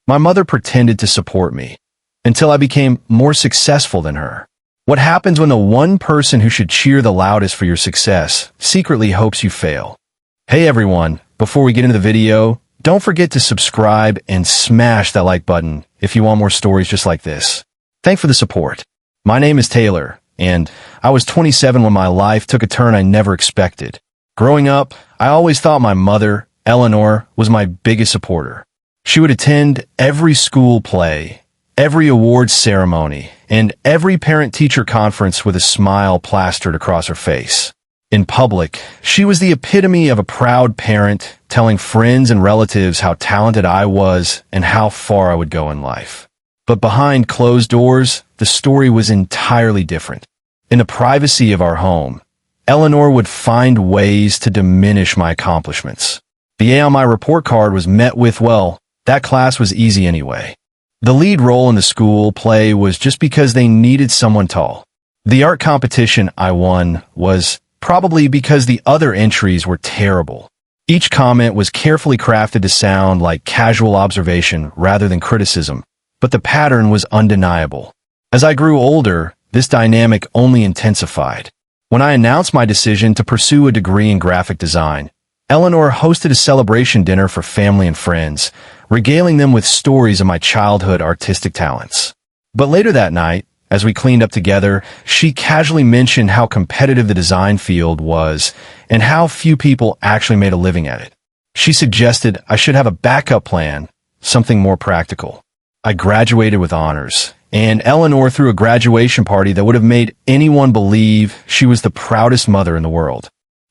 My mother pretended to support me until I became more successful than her. What happens when the one person who should cheer the loudest for your success secretly hopes you fail? Hey everyone, before we get into the video, don't forget to subscribe and smash that like button if you want more stories just like this. Thanks for the support. My name is Taylor, and I was 27 when my life took a turn I never expected. Growing up, I always thought my mother, Eleanor, was my biggest supporter. She would attend every school play, every awards ceremony, and every parent-teacher conference with a smile plastered across her face. In public, she was the epitome of a proud parent, telling friends and relatives how talented I was and how far I would go in life. But behind closed doors, the story was entirely different. In the privacy of our home, Eleanor would find ways to diminish my accomplishments. The A on my report card was met with, well, that class was easy anyway. The lead role in the school play was just because they needed someone tall. The art competition I won was probably because the other entries were terrible. Each comment was carefully crafted to sound like casual observation rather than criticism, but the pattern was undeniable. As I grew older, this dynamic only intensified. When I announced my decision to pursue a degree in graphic design, Eleanor hosted a celebration dinner for family and friends, regaling them with stories of my childhood artistic talents. But later that night, as we cleaned up together, she casually mentioned how competitive the design field was and how few people actually made a living at it. She suggested I should have a backup plan, something more practical. I graduated with honors, and Eleanor threw a graduation party that would have made anyone believe she was the proudest mother in the world.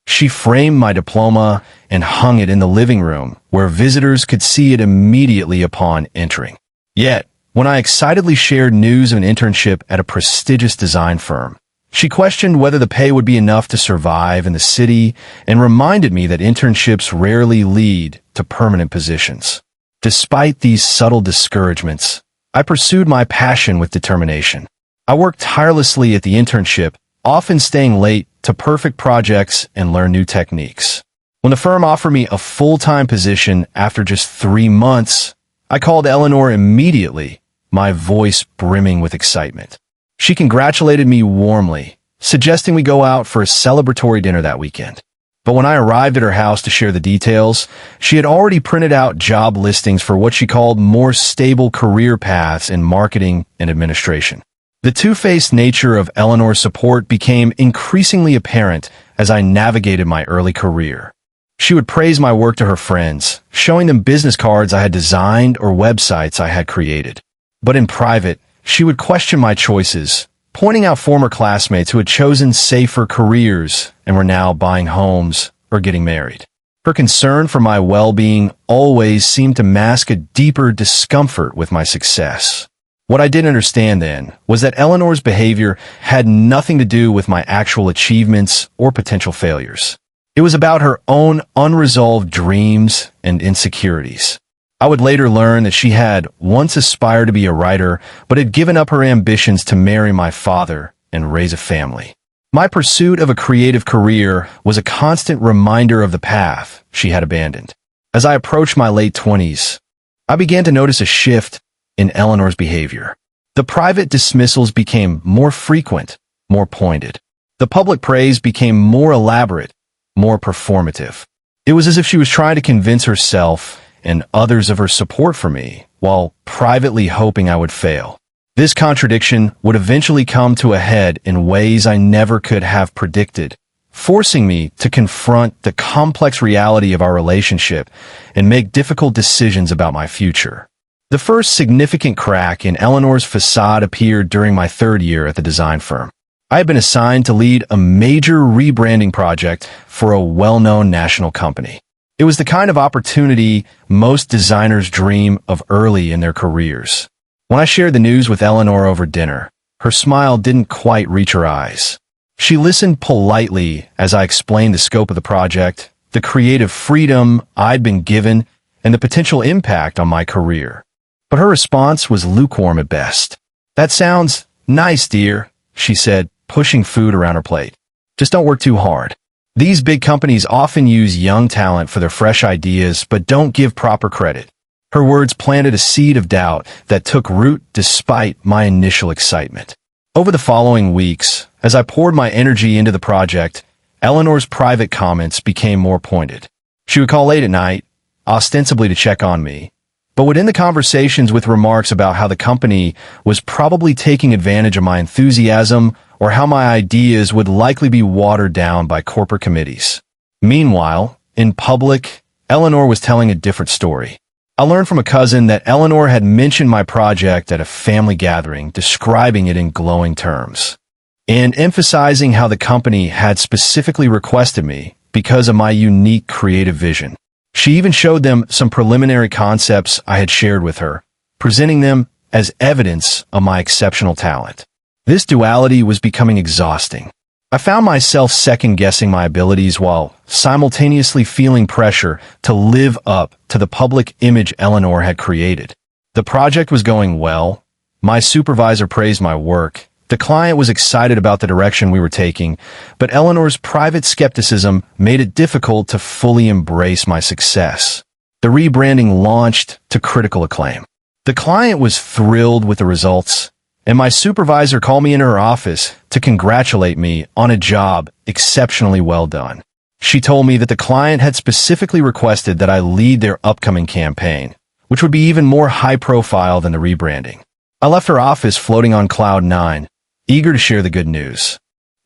She framed my diploma and hung it in the living room, where visitors could see it immediately upon entering. Yet, when I excitedly shared news of an internship at a prestigious design firm, she questioned whether the pay would be enough to survive in the city and reminded me that internships rarely lead to permanent positions. Despite these subtle discouragements, I pursued my passion with determination. I worked tirelessly at the internship, often staying late to perfect projects and learn new techniques. When the firm offered me a full-time position after just 3 months, I called Eleanor immediately, my voice brimming with excitement. She congratulated me warmly, suggesting we go out for a celebratory dinner that weekend. But when I arrived at her house to share the details, she had already printed out job listings for what she called more stable career paths in marketing and administration. The two-faced nature of Eleanor's support became increasingly apparent as I navigated my early career. She would praise my work to her friends, showing them business cards I had designed or websites I had created. But in private, she would question my choices, pointing out former classmates who had chosen safer careers and were now buying homes or getting married. Her concern for my well-being always seemed to mask a deeper discomfort with my success. What I didn't understand then was that Eleanor's behavior had nothing to do with my actual achievements or potential failures. It was about her own unresolved dreams and insecurities. I would later learn that she had once aspired to be a writer, but had given up her ambitions to marry my father and raise a family. My pursuit of a creative career was a constant reminder of the path she had abandoned. As I approached my late 20s, I began to notice a shift in Eleanor's behavior. The private dismissals became more frequent, more pointed. The public praise became more elaborate, more performative. It was as if she was trying to convince herself and others of her support for me, while privately hoping I would fail. This contradiction would eventually come to a head in ways I never could have predicted, forcing me to confront the complex reality of our relationship and make difficult decisions about my future. The first significant crack in Eleanor's facade appeared during my 3rd year at the design firm. I had been assigned to lead a major rebranding project for a well-known national company. It was the kind of opportunity most designers dream of early in their careers. When I shared the news with Eleanor over dinner, her smile didn't quite reach her eyes. She listened politely as I explained the scope of the project, the creative freedom I'd been given, and the potential impact on my career. But her response was lukewarm at best. "That sounds nice, dear," she said, pushing food around her plate. "Just don't work too hard. These big companies often use young talent for their fresh ideas but don't give proper credit. Her words planted a seed of doubt that took root despite my initial excitement. Over the following weeks, as I poured my energy into the project, Eleanor's private comments became more pointed. She would call late at night, ostensibly to check on me, but would end the conversations with remarks about how the company was probably taking advantage of my enthusiasm or how my ideas would likely be watered down by corporate committees. Meanwhile, in public, Eleanor was telling a different story. I learned from a cousin that Eleanor had mentioned my project at a family gathering, describing it in glowing terms, and emphasizing how the company had specifically requested me because of my unique creative vision. She even showed them some preliminary concepts I had shared with her, presenting them as evidence of my exceptional talent. This duality was becoming exhausting. I found myself second-guessing my abilities while simultaneously feeling pressure to live up to the public image Eleanor had created. The project was going well. My supervisor praised my work. The client was excited about the direction we were taking, but Eleanor's private skepticism made it difficult to fully embrace my success. The rebranding launched to critical acclaim. The client was thrilled with the results, and my supervisor called me into her office to congratulate me on a job exceptionally well done. She told me that the client had specifically requested that I lead their upcoming campaign, which would be even more high-profile than the rebranding. I left her office floating on cloud nine, eager to share the good news.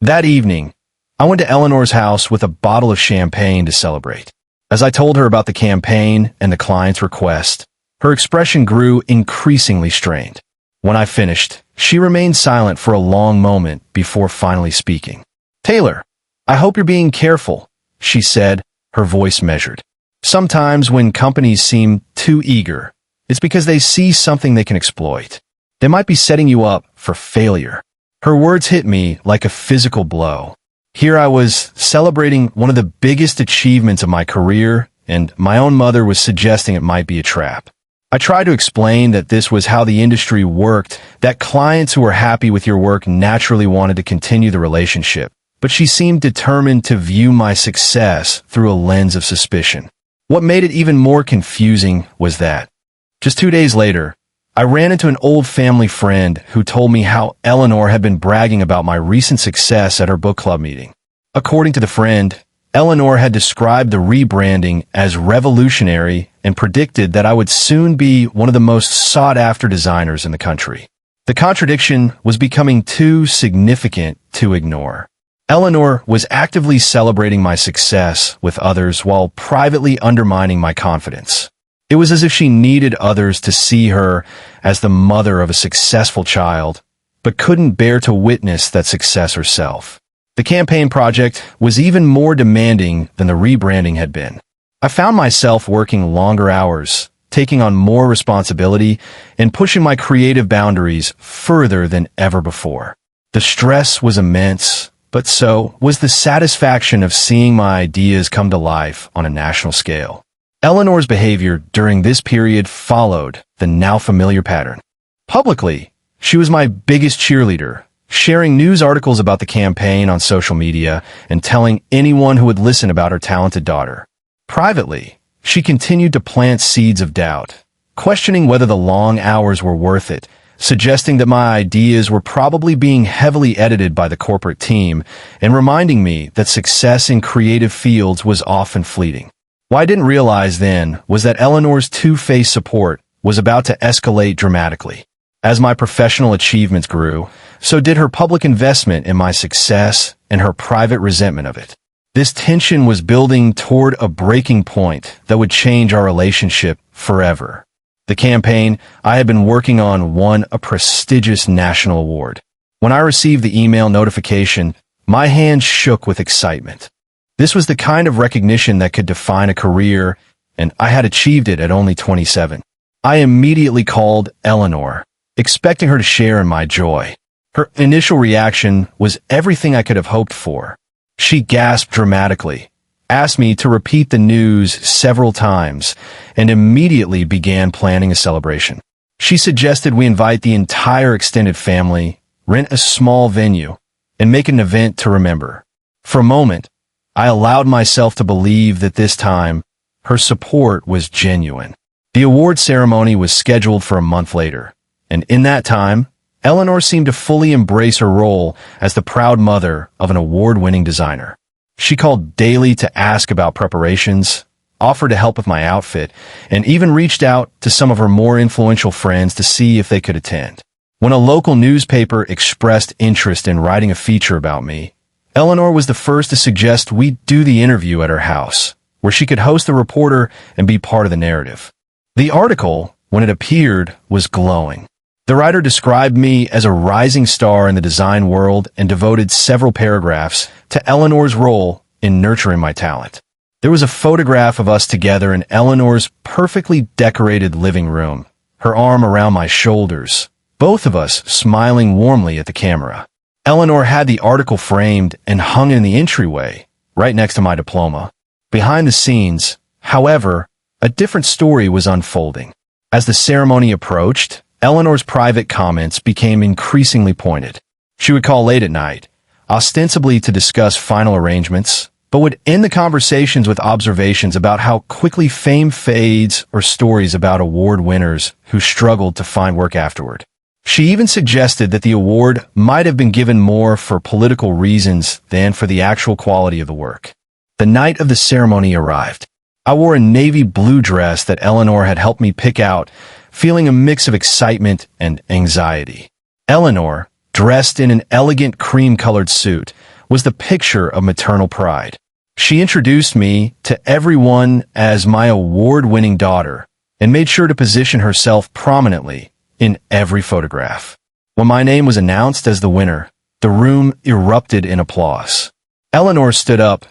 That evening, I went to Eleanor's house with a bottle of champagne to celebrate. As I told her about the campaign and the client's request, her expression grew increasingly strained. When I finished, she remained silent for a long moment before finally speaking. "Taylor, I hope you're being careful," she said, her voice measured. "Sometimes when companies seem too eager, it's because they see something they can exploit. They might be setting you up for failure." Her words hit me like a physical blow. Here I was celebrating one of the biggest achievements of my career, and my own mother was suggesting it might be a trap. I tried to explain that this was how the industry worked, that clients who were happy with your work naturally wanted to continue the relationship, but she seemed determined to view my success through a lens of suspicion. What made it even more confusing was that, just 2 days later, I ran into an old family friend who told me how Eleanor had been bragging about my recent success at her book club meeting. According to the friend, Eleanor had described the rebranding as revolutionary and predicted that I would soon be one of the most sought-after designers in the country. The contradiction was becoming too significant to ignore. Eleanor was actively celebrating my success with others while privately undermining my confidence. It was as if she needed others to see her as the mother of a successful child, but couldn't bear to witness that success herself. The campaign project was even more demanding than the rebranding had been. I found myself working longer hours, taking on more responsibility, and pushing my creative boundaries further than ever before. The stress was immense, but so was the satisfaction of seeing my ideas come to life on a national scale. Eleanor's behavior during this period followed the now familiar pattern. Publicly, she was my biggest cheerleader, sharing news articles about the campaign on social media and telling anyone who would listen about her talented daughter. Privately, she continued to plant seeds of doubt, questioning whether the long hours were worth it, suggesting that my ideas were probably being heavily edited by the corporate team, and reminding me that success in creative fields was often fleeting. What I didn't realize then was that Eleanor's two-faced support was about to escalate dramatically. As my professional achievements grew, so did her public investment in my success and her private resentment of it. This tension was building toward a breaking point that would change our relationship forever. The campaign I had been working on won a prestigious national award. When I received the email notification, my hands shook with excitement. This was the kind of recognition that could define a career, and I had achieved it at only 27. I immediately called Eleanor, expecting her to share in my joy. Her initial reaction was everything I could have hoped for. She gasped dramatically, asked me to repeat the news several times, and immediately began planning a celebration. She suggested we invite the entire extended family, rent a small venue, and make an event to remember. For a moment, I allowed myself to believe that this time, her support was genuine. The award ceremony was scheduled for a month later, and in that time, Eleanor seemed to fully embrace her role as the proud mother of an award-winning designer. She called daily to ask about preparations, offered to help with my outfit, and even reached out to some of her more influential friends to see if they could attend. When a local newspaper expressed interest in writing a feature about me, Eleanor was the first to suggest we do the interview at her house, where she could host the reporter and be part of the narrative. The article, when it appeared, was glowing. The writer described me as a rising star in the design world and devoted several paragraphs to Eleanor's role in nurturing my talent. There was a photograph of us together in Eleanor's perfectly decorated living room, her arm around my shoulders, both of us smiling warmly at the camera. Eleanor had the article framed and hung in the entryway, right next to my diploma. Behind the scenes, however, a different story was unfolding. As the ceremony approached, Eleanor's private comments became increasingly pointed. She would call late at night, ostensibly to discuss final arrangements, but would end the conversations with observations about how quickly fame fades or stories about award winners who struggled to find work afterward. She even suggested that the award might have been given more for political reasons than for the actual quality of the work. The night of the ceremony arrived. I wore a navy blue dress that Eleanor had helped me pick out, feeling a mix of excitement and anxiety. Eleanor, dressed in an elegant cream-colored suit, was the picture of maternal pride. She introduced me to everyone as my award-winning daughter and made sure to position herself prominently in every photograph. When my name was announced as the winner, the room erupted in applause. Eleanor stood up,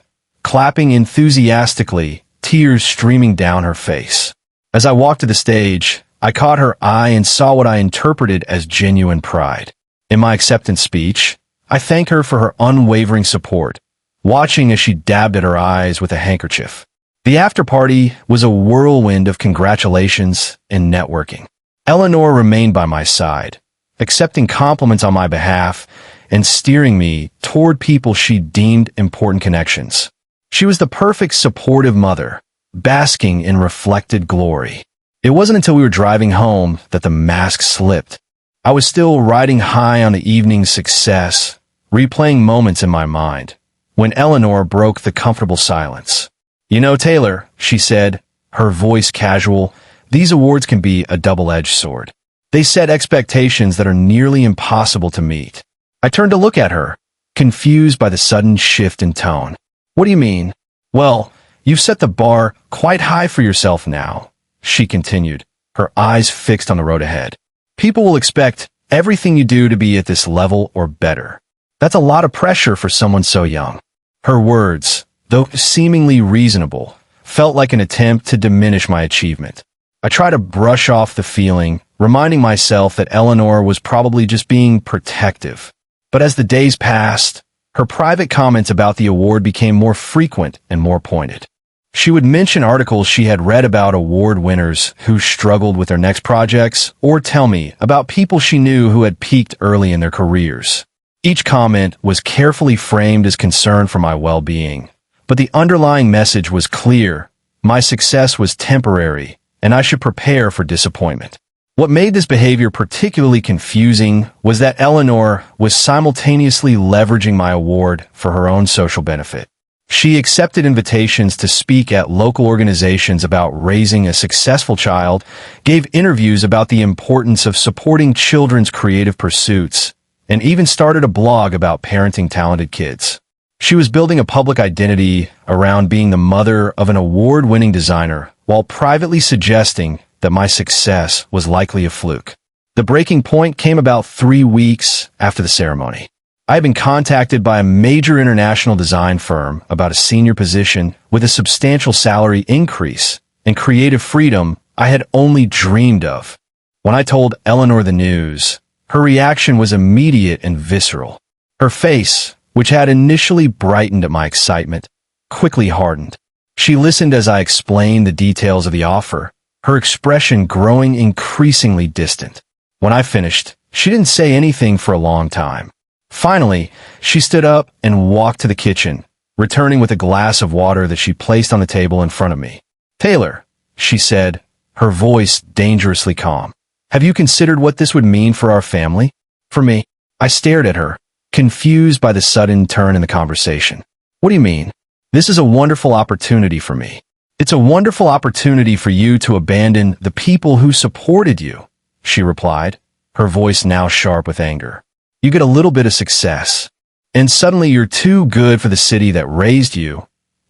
clapping enthusiastically, tears streaming down her face. As I walked to the stage, I caught her eye and saw what I interpreted as genuine pride. In my acceptance speech, I thanked her for her unwavering support, watching as she dabbed at her eyes with a handkerchief. The after-party was a whirlwind of congratulations and networking. Eleanor remained by my side, accepting compliments on my behalf and steering me toward people she deemed important connections. She was the perfect supportive mother, basking in reflected glory. It wasn't until we were driving home that the mask slipped. I was still riding high on the evening's success, replaying moments in my mind, when Eleanor broke the comfortable silence. "You know, Taylor," she said, her voice casual, "these awards can be a double-edged sword. They set expectations that are nearly impossible to meet." I turned to look at her, confused by the sudden shift in tone. "What do you mean?" "Well, you've set the bar quite high for yourself now," she continued, her eyes fixed on the road ahead. "People will expect everything you do to be at this level or better. That's a lot of pressure for someone so young." Her words, though seemingly reasonable, felt like an attempt to diminish my achievement. I tried to brush off the feeling, reminding myself that Eleanor was probably just being protective. But as the days passed, her private comments about the award became more frequent and more pointed. She would mention articles she had read about award winners who struggled with their next projects, or tell me about people she knew who had peaked early in their careers. Each comment was carefully framed as concern for my well-being, but the underlying message was clear: my success was temporary, and I should prepare for disappointment. What made this behavior particularly confusing was that Eleanor was simultaneously leveraging my award for her own social benefit. She accepted invitations to speak at local organizations about raising a successful child, gave interviews about the importance of supporting children's creative pursuits, and even started a blog about parenting talented kids. She was building a public identity around being the mother of an award-winning designer, while privately suggesting that my success was likely a fluke. The breaking point came about 3 weeks after the ceremony. I had been contacted by a major international design firm about a senior position with a substantial salary increase and creative freedom I had only dreamed of. When I told Eleanor the news, her reaction was immediate and visceral. Her face, which had initially brightened at my excitement, quickly hardened. She listened as I explained the details of the offer, her expression growing increasingly distant. When I finished, she didn't say anything for a long time. Finally, she stood up and walked to the kitchen, returning with a glass of water that she placed on the table in front of me. "Taylor," she said, her voice dangerously calm. Have you considered what this would mean for our family? For me, I stared at her, confused by the sudden turn in the conversation. What do you mean? This is a wonderful opportunity for me. It's a wonderful opportunity for you to abandon the people who supported you, she replied, her voice now sharp with anger. You get a little bit of success, and suddenly you're too good for the city that raised you,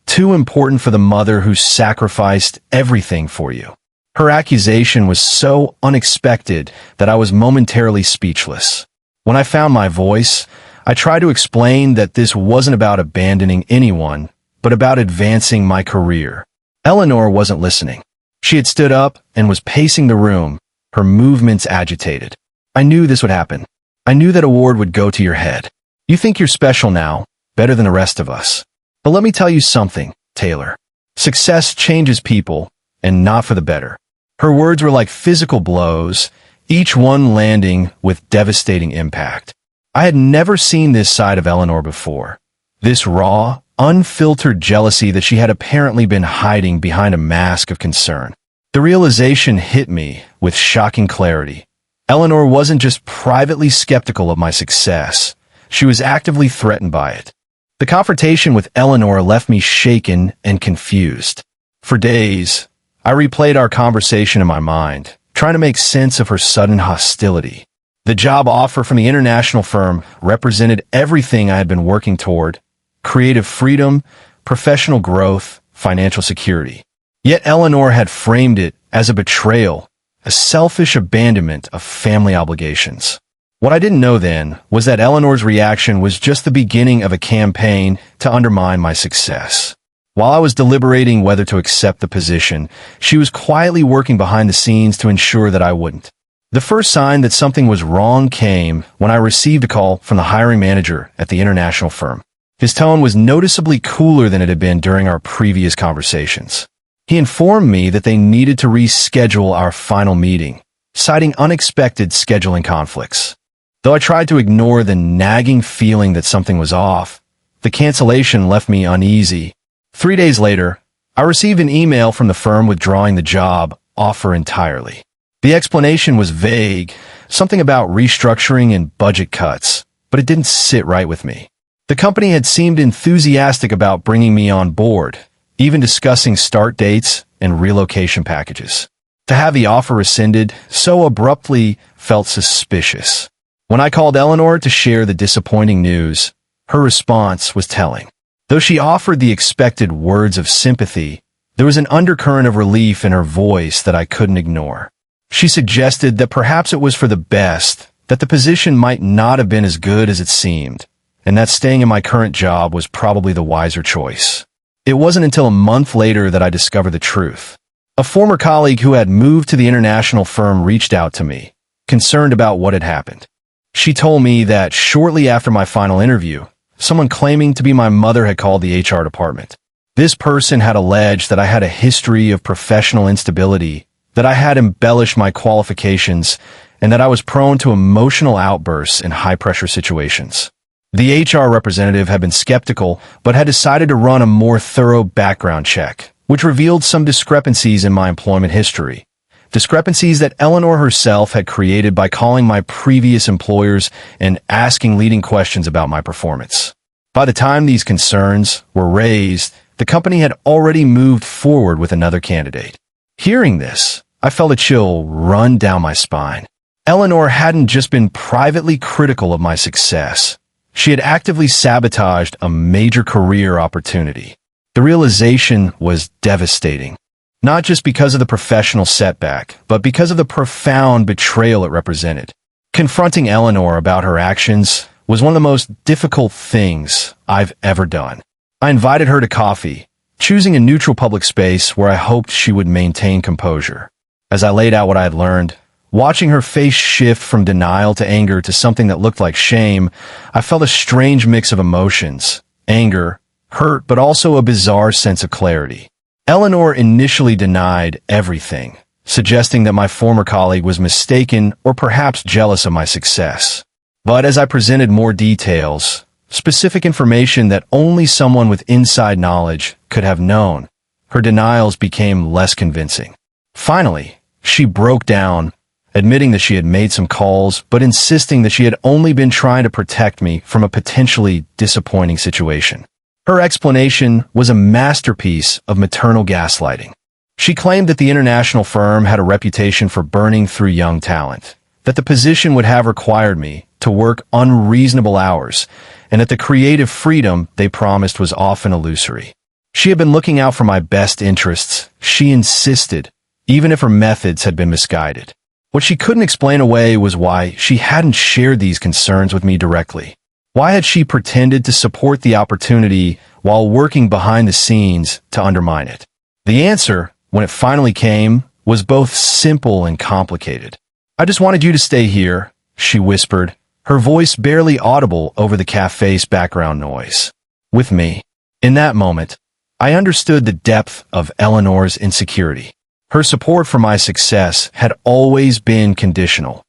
too important for the mother who sacrificed everything for you. Her accusation was so unexpected that I was momentarily speechless. When I found my voice, I tried to explain that this wasn't about abandoning anyone, but about advancing my career. Eleanor wasn't listening. She had stood up and was pacing the room, her movements agitated. I knew this would happen. I knew that award would go to your head. You think you're special now, better than the rest of us. But let me tell you something, Taylor. Success changes people, and not for the better. Her words were like physical blows, each one landing with devastating impact. I had never seen this side of Eleanor before. This raw, unfiltered jealousy that she had apparently been hiding behind a mask of concern. The realization hit me with shocking clarity. Eleanor wasn't just privately skeptical of my success. She was actively threatened by it. The confrontation with Eleanor left me shaken and confused. For days, I replayed our conversation in my mind, trying to make sense of her sudden hostility. The job offer from the international firm represented everything I had been working toward: creative freedom, professional growth, financial security. Yet Eleanor had framed it as a betrayal, a selfish abandonment of family obligations. What I didn't know then was that Eleanor's reaction was just the beginning of a campaign to undermine my success. While I was deliberating whether to accept the position, she was quietly working behind the scenes to ensure that I wouldn't. The first sign that something was wrong came when I received a call from the hiring manager at the international firm. His tone was noticeably cooler than it had been during our previous conversations. He informed me that they needed to reschedule our final meeting, citing unexpected scheduling conflicts. Though I tried to ignore the nagging feeling that something was off, the cancellation left me uneasy. 3 days later, I received an email from the firm withdrawing the job offer entirely. The explanation was vague, something about restructuring and budget cuts, but it didn't sit right with me. The company had seemed enthusiastic about bringing me on board, even discussing start dates and relocation packages. To have the offer rescinded so abruptly felt suspicious. When I called Eleanor to share the disappointing news, her response was telling. Though she offered the expected words of sympathy, there was an undercurrent of relief in her voice that I couldn't ignore. She suggested that perhaps it was for the best, that the position might not have been as good as it seemed, and that staying in my current job was probably the wiser choice. It wasn't until a month later that I discovered the truth. A former colleague who had moved to the international firm reached out to me, concerned about what had happened. She told me that shortly after my final interview, someone claiming to be my mother had called the HR department. This person had alleged that I had a history of professional instability, that I had embellished my qualifications, and that I was prone to emotional outbursts in high-pressure situations. The HR representative had been skeptical, but had decided to run a more thorough background check, which revealed some discrepancies in my employment history. Discrepancies that Eleanor herself had created by calling my previous employers and asking leading questions about my performance. By the time these concerns were raised, the company had already moved forward with another candidate. Hearing this, I felt a chill run down my spine. Eleanor hadn't just been privately critical of my success. She had actively sabotaged a major career opportunity. The realization was devastating. Not just because of the professional setback, but because of the profound betrayal it represented. Confronting Eleanor about her actions was one of the most difficult things I've ever done. I invited her to coffee, choosing a neutral public space where I hoped she would maintain composure. As I laid out what I had learned, watching her face shift from denial to anger to something that looked like shame, I felt a strange mix of emotions: anger, hurt, but also a bizarre sense of clarity. Eleanor initially denied everything, suggesting that my former colleague was mistaken or perhaps jealous of my success. But as I presented more details, specific information that only someone with inside knowledge could have known, her denials became less convincing. Finally, she broke down, admitting that she had made some calls, but insisting that she had only been trying to protect me from a potentially disappointing situation. Her explanation was a masterpiece of maternal gaslighting. She claimed that the international firm had a reputation for burning through young talent, that the position would have required me to work unreasonable hours, and that the creative freedom they promised was often illusory. She had been looking out for my best interests, she insisted, even if her methods had been misguided. What she couldn't explain away was why she hadn't shared these concerns with me directly. Why had she pretended to support the opportunity while working behind the scenes to undermine it? The answer, when it finally came, was both simple and complicated. "I just wanted you to stay here," she whispered, her voice barely audible over the cafe's background noise. With me. In that moment, I understood the depth of Eleanor's insecurity. Her support for my success had always been conditional,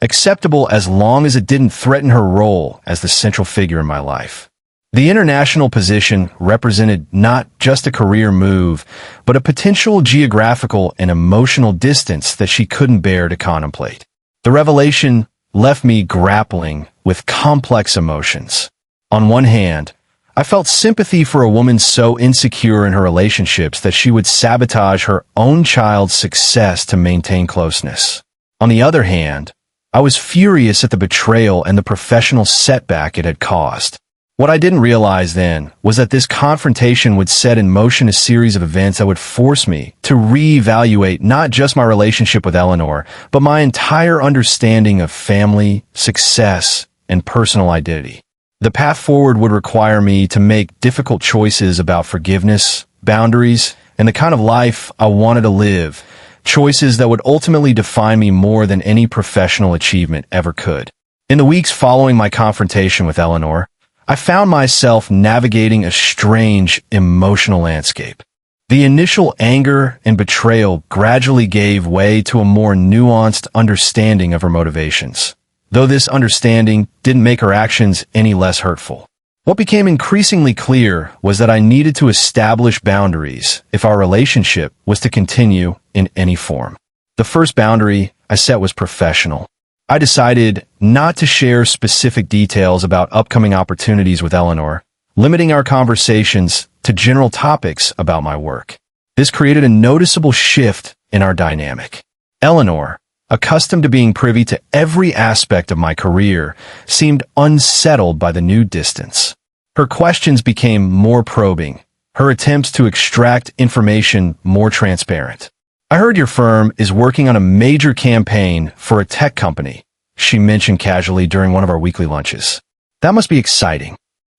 acceptable as long as it didn't threaten her role as the central figure in my life. The international position represented not just a career move, but a potential geographical and emotional distance that she couldn't bear to contemplate. The revelation left me grappling with complex emotions. On one hand, I felt sympathy for a woman so insecure in her relationships that she would sabotage her own child's success to maintain closeness. On the other hand, I was furious at the betrayal and the professional setback it had caused. What I didn't realize then was that this confrontation would set in motion a series of events that would force me to reevaluate not just my relationship with Eleanor, but my entire understanding of family, success, and personal identity. The path forward would require me to make difficult choices about forgiveness, boundaries, and the kind of life I wanted to live, choices that would ultimately define me more than any professional achievement ever could. In the weeks following my confrontation with Eleanor, I found myself navigating a strange emotional landscape. The initial anger and betrayal gradually gave way to a more nuanced understanding of her motivations, though this understanding didn't make her actions any less hurtful. What became increasingly clear was that I needed to establish boundaries if our relationship was to continue in any form. The first boundary I set was professional. I decided not to share specific details about upcoming opportunities with Eleanor, limiting our conversations to general topics about my work. This created a noticeable shift in our dynamic. Eleanor, accustomed to being privy to every aspect of my career, seemed unsettled by the new distance. Her questions became more probing, her attempts to extract information more transparent. "I heard your firm is working on a major campaign for a tech company," she mentioned casually during one of our weekly lunches. "That must be exciting."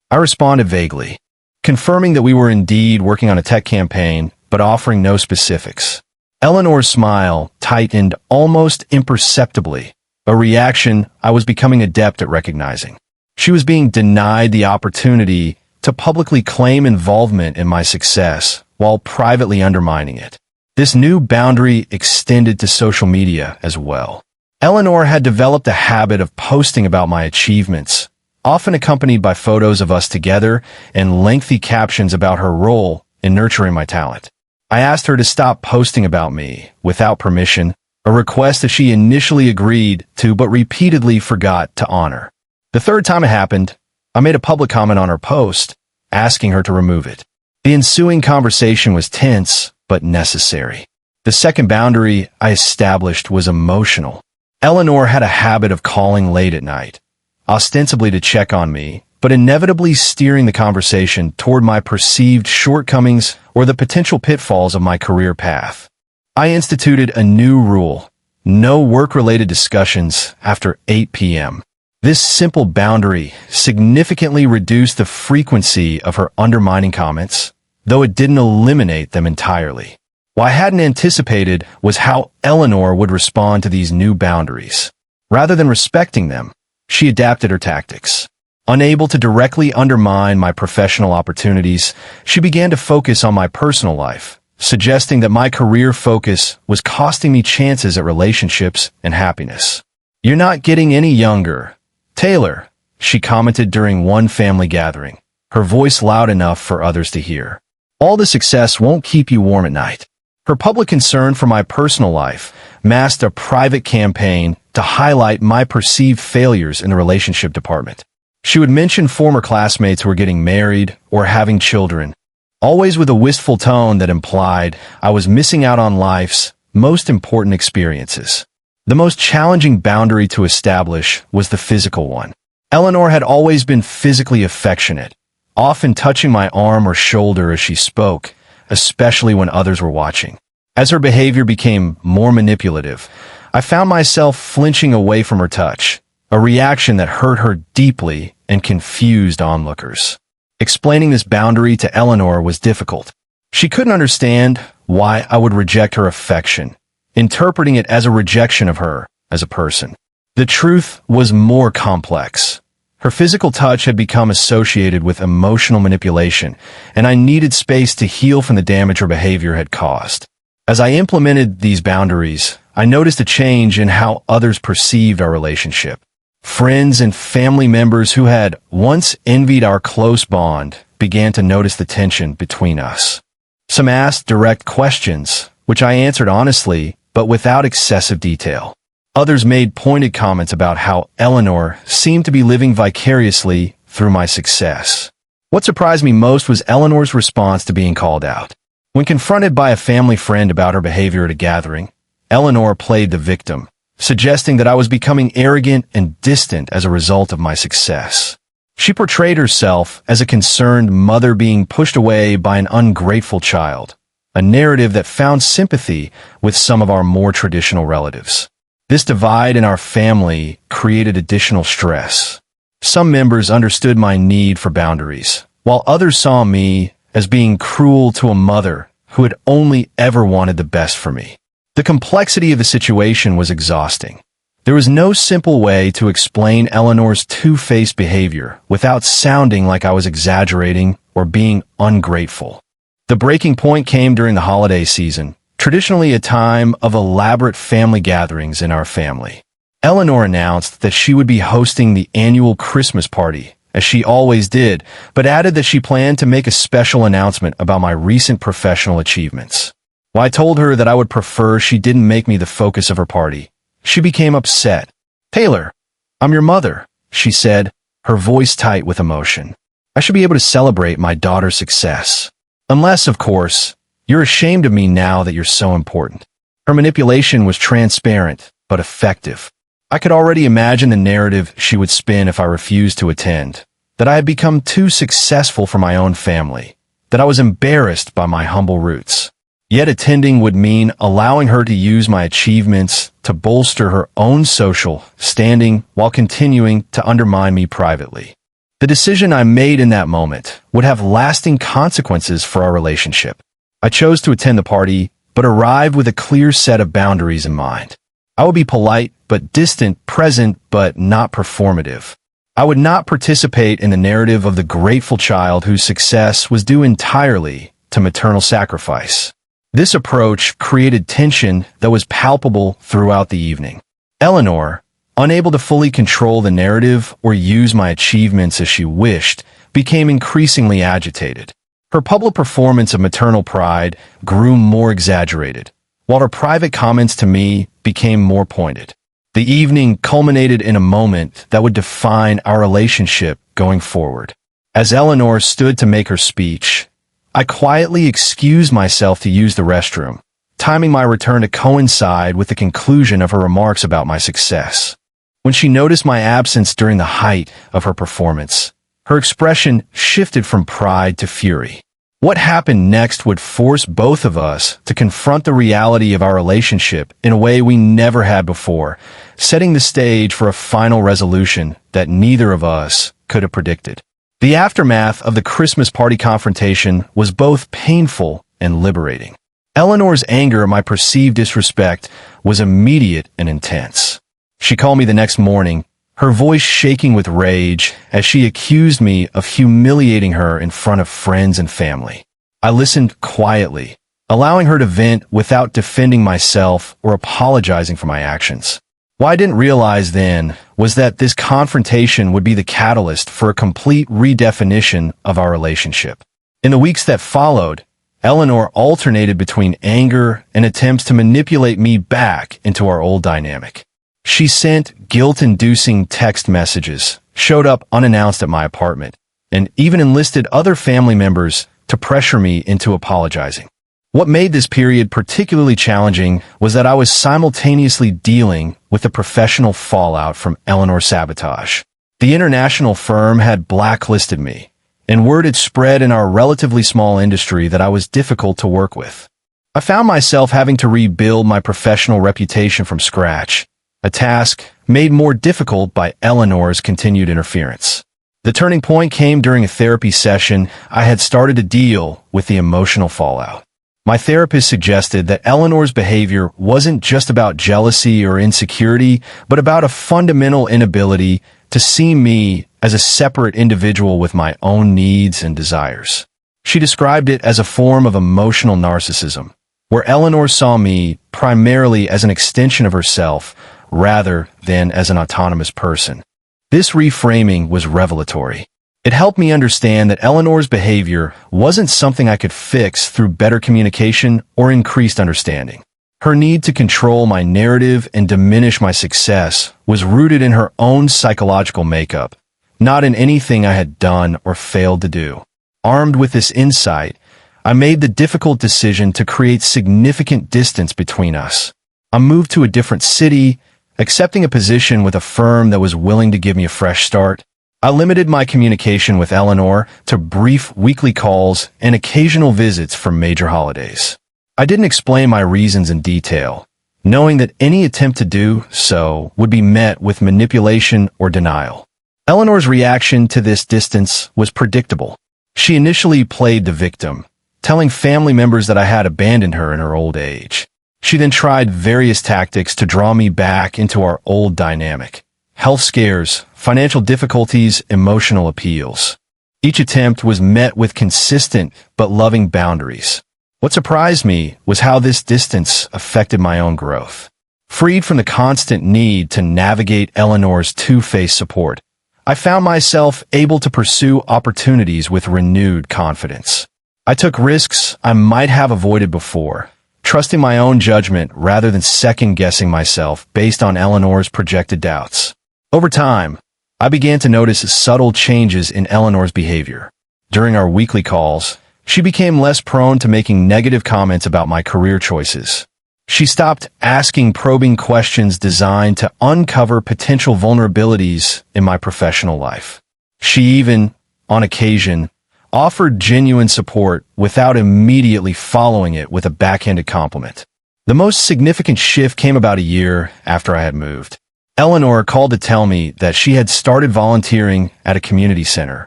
I responded vaguely, confirming that we were indeed working on a tech campaign, but offering no specifics. Eleanor's smile tightened almost imperceptibly, a reaction I was becoming adept at recognizing. She was being denied the opportunity to publicly claim involvement in my success while privately undermining it. This new boundary extended to social media as well. Eleanor had developed a habit of posting about my achievements, often accompanied by photos of us together and lengthy captions about her role in nurturing my talent. I asked her to stop posting about me without permission, a request that she initially agreed to but repeatedly forgot to honor. The third time it happened, I made a public comment on her post, asking her to remove it. The ensuing conversation was tense, but necessary. The second boundary I established was emotional. Eleanor had a habit of calling late at night, ostensibly to check on me, but inevitably steering the conversation toward my perceived shortcomings or the potential pitfalls of my career path. I instituted a new rule: no work-related discussions after 8 p.m. This simple boundary significantly reduced the frequency of her undermining comments, though it didn't eliminate them entirely. What I hadn't anticipated was how Eleanor would respond to these new boundaries. Rather than respecting them, she adapted her tactics. Unable to directly undermine my professional opportunities, she began to focus on my personal life, suggesting that my career focus was costing me chances at relationships and happiness. "You're not getting any younger, Taylor," she commented during one family gathering, her voice loud enough for others to hear. "All the success won't keep you warm at night." Her public concern for my personal life masked a private campaign to highlight my perceived failures in the relationship department. She would mention former classmates who were getting married or having children, always with a wistful tone that implied I was missing out on life's most important experiences. The most challenging boundary to establish was the physical one. Eleanor had always been physically affectionate, often touching my arm or shoulder as she spoke, especially when others were watching. As her behavior became more manipulative, I found myself flinching away from her touch, a reaction that hurt her deeply and confused onlookers. Explaining this boundary to Eleanor was difficult. She couldn't understand why I would reject her affection, interpreting it as a rejection of her as a person. The truth was more complex. Her physical touch had become associated with emotional manipulation, and I needed space to heal from the damage her behavior had caused. As I implemented these boundaries, I noticed a change in how others perceived our relationship. Friends and family members who had once envied our close bond began to notice the tension between us. Some asked direct questions, which I answered honestly, but without excessive detail. Others made pointed comments about how Eleanor seemed to be living vicariously through my success. What surprised me most was Eleanor's response to being called out. When confronted by a family friend about her behavior at a gathering, Eleanor played the victim, suggesting that I was becoming arrogant and distant as a result of my success. She portrayed herself as a concerned mother being pushed away by an ungrateful child, a narrative that found sympathy with some of our more traditional relatives. This divide in our family created additional stress. Some members understood my need for boundaries, while others saw me as being cruel to a mother who had only ever wanted the best for me. The complexity of the situation was exhausting. There was no simple way to explain Eleanor's two-faced behavior without sounding like I was exaggerating or being ungrateful. The breaking point came during the holiday season, traditionally a time of elaborate family gatherings in our family. Eleanor announced that she would be hosting the annual Christmas party, as she always did, but added that she planned to make a special announcement about my recent professional achievements. When I told her that I would prefer she didn't make me the focus of her party, she became upset. "Taylor, I'm your mother," she said, her voice tight with emotion. "I should be able to celebrate my daughter's success. Unless, of course, you're ashamed of me now that you're so important." Her manipulation was transparent, but effective. I could already imagine the narrative she would spin if I refused to attend, that I had become too successful for my own family, that I was embarrassed by my humble roots. Yet attending would mean allowing her to use my achievements to bolster her own social standing while continuing to undermine me privately. The decision I made in that moment would have lasting consequences for our relationship. I chose to attend the party, but arrived with a clear set of boundaries in mind. I would be polite but distant, present but not performative. I would not participate in the narrative of the grateful child whose success was due entirely to maternal sacrifice. This approach created tension that was palpable throughout the evening. Eleanor, unable to fully control the narrative or use my achievements as she wished, became increasingly agitated. Her public performance of maternal pride grew more exaggerated, while her private comments to me became more pointed. The evening culminated in a moment that would define our relationship going forward. As Eleanor stood to make her speech, I quietly excused myself to use the restroom, timing my return to coincide with the conclusion of her remarks about my success. When she noticed my absence during the height of her performance, her expression shifted from pride to fury. What happened next would force both of us to confront the reality of our relationship in a way we never had before, setting the stage for a final resolution that neither of us could have predicted. The aftermath of the Christmas party confrontation was both painful and liberating. Eleanor's anger at my perceived disrespect was immediate and intense. She called me the next morning, her voice shaking with rage as she accused me of humiliating her in front of friends and family. I listened quietly, allowing her to vent without defending myself or apologizing for my actions. What I didn't realize then was that this confrontation would be the catalyst for a complete redefinition of our relationship. In the weeks that followed, Eleanor alternated between anger and attempts to manipulate me back into our old dynamic. She sent guilt-inducing text messages, showed up unannounced at my apartment, and even enlisted other family members to pressure me into apologizing. What made this period particularly challenging was that I was simultaneously dealing with the professional fallout from Eleanor's sabotage. The international firm had blacklisted me, and word had spread in our relatively small industry that I was difficult to work with. I found myself having to rebuild my professional reputation from scratch, a task made more difficult by Eleanor's continued interference. The turning point came during a therapy session. I had started to deal with the emotional fallout. My therapist suggested that Eleanor's behavior wasn't just about jealousy or insecurity, but about a fundamental inability to see me as a separate individual with my own needs and desires. She described it as a form of emotional narcissism, where Eleanor saw me primarily as an extension of herself rather than as an autonomous person. This reframing was revelatory. It helped me understand that Eleanor's behavior wasn't something I could fix through better communication or increased understanding. Her need to control my narrative and diminish my success was rooted in her own psychological makeup, not in anything I had done or failed to do. Armed with this insight, I made the difficult decision to create significant distance between us. I moved to a different city, accepting a position with a firm that was willing to give me a fresh start. I limited my communication with Eleanor to brief weekly calls and occasional visits for major holidays. I didn't explain my reasons in detail, knowing that any attempt to do so would be met with manipulation or denial. Eleanor's reaction to this distance was predictable. She initially played the victim, telling family members that I had abandoned her in her old age. She then tried various tactics to draw me back into our old dynamic. Health scares, financial difficulties, emotional appeals. Each attempt was met with consistent but loving boundaries. What surprised me was how this distance affected my own growth. Freed from the constant need to navigate Eleanor's two-faced support, I found myself able to pursue opportunities with renewed confidence. I took risks I might have avoided before, trusting my own judgment rather than second-guessing myself based on Eleanor's projected doubts. Over time, I began to notice subtle changes in Eleanor's behavior. During our weekly calls, she became less prone to making negative comments about my career choices. She stopped asking probing questions designed to uncover potential vulnerabilities in my professional life. She even, on occasion, offered genuine support without immediately following it with a backhanded compliment. The most significant shift came about a year after I had moved. Eleanor called to tell me that she had started volunteering at a community center,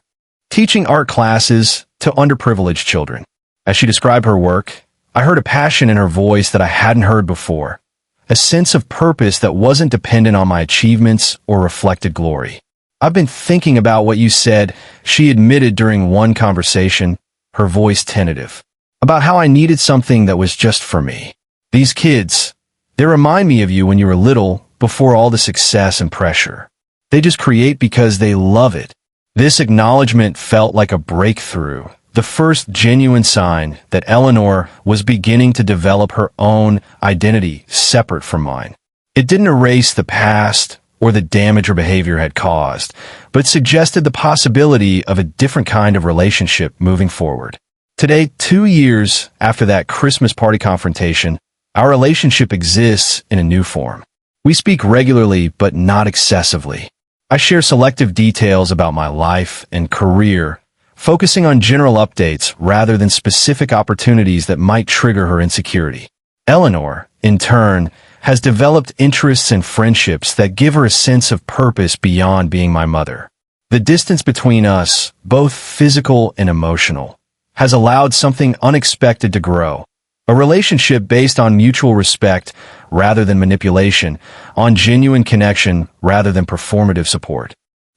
teaching art classes to underprivileged children. As she described her work, I heard a passion in her voice that I hadn't heard before, a sense of purpose that wasn't dependent on my achievements or reflected glory. "I've been thinking about what you said," she admitted during one conversation, her voice tentative, "about how I needed something that was just for me. These kids, they remind me of you when you were little, before all the success and pressure. They just create because they love it." This acknowledgement felt like a breakthrough, the first genuine sign that Eleanor was beginning to develop her own identity separate from mine. It didn't erase the past or the damage her behavior had caused, but suggested the possibility of a different kind of relationship moving forward. Today, 2 years after that Christmas party confrontation, our relationship exists in a new form. We speak regularly, but not excessively. I share selective details about my life and career, focusing on general updates rather than specific opportunities that might trigger her insecurity. Eleanor, in turn, has developed interests and friendships that give her a sense of purpose beyond being my mother. The distance between us, both physical and emotional, has allowed something unexpected to grow. A relationship based on mutual respect rather than manipulation, on genuine connection rather than performative support.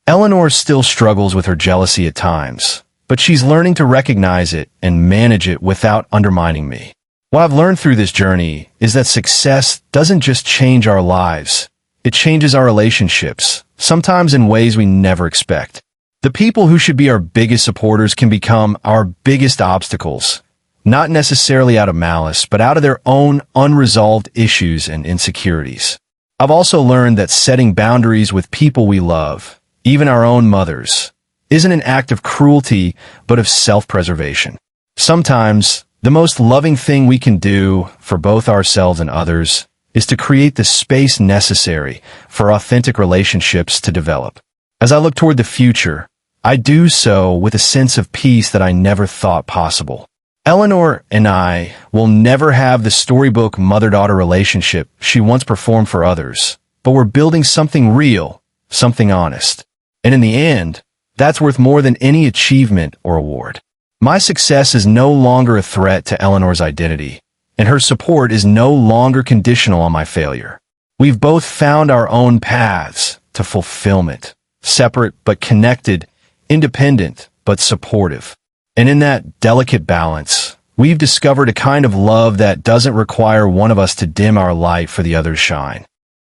Eleanor still struggles with her jealousy at times, but she's learning to recognize it and manage it without undermining me. What I've learned through this journey is that success doesn't just change our lives, it changes our relationships, sometimes in ways we never expect. The people who should be our biggest supporters can become our biggest obstacles, not necessarily out of malice, but out of their own unresolved issues and insecurities. I've also learned that setting boundaries with people we love, even our own mothers, isn't an act of cruelty, but of self-preservation. Sometimes, the most loving thing we can do for both ourselves and others is to create the space necessary for authentic relationships to develop. As I look toward the future, I do so with a sense of peace that I never thought possible. Eleanor and I will never have the storybook mother-daughter relationship she once performed for others, but we're building something real, something honest. And in the end, that's worth more than any achievement or award. My success is no longer a threat to Eleanor's identity, and her support is no longer conditional on my failure. We've both found our own paths to fulfillment, separate but connected, independent but supportive. And in that delicate balance, we've discovered a kind of love that doesn't require one of us to dim our light for the other's shine.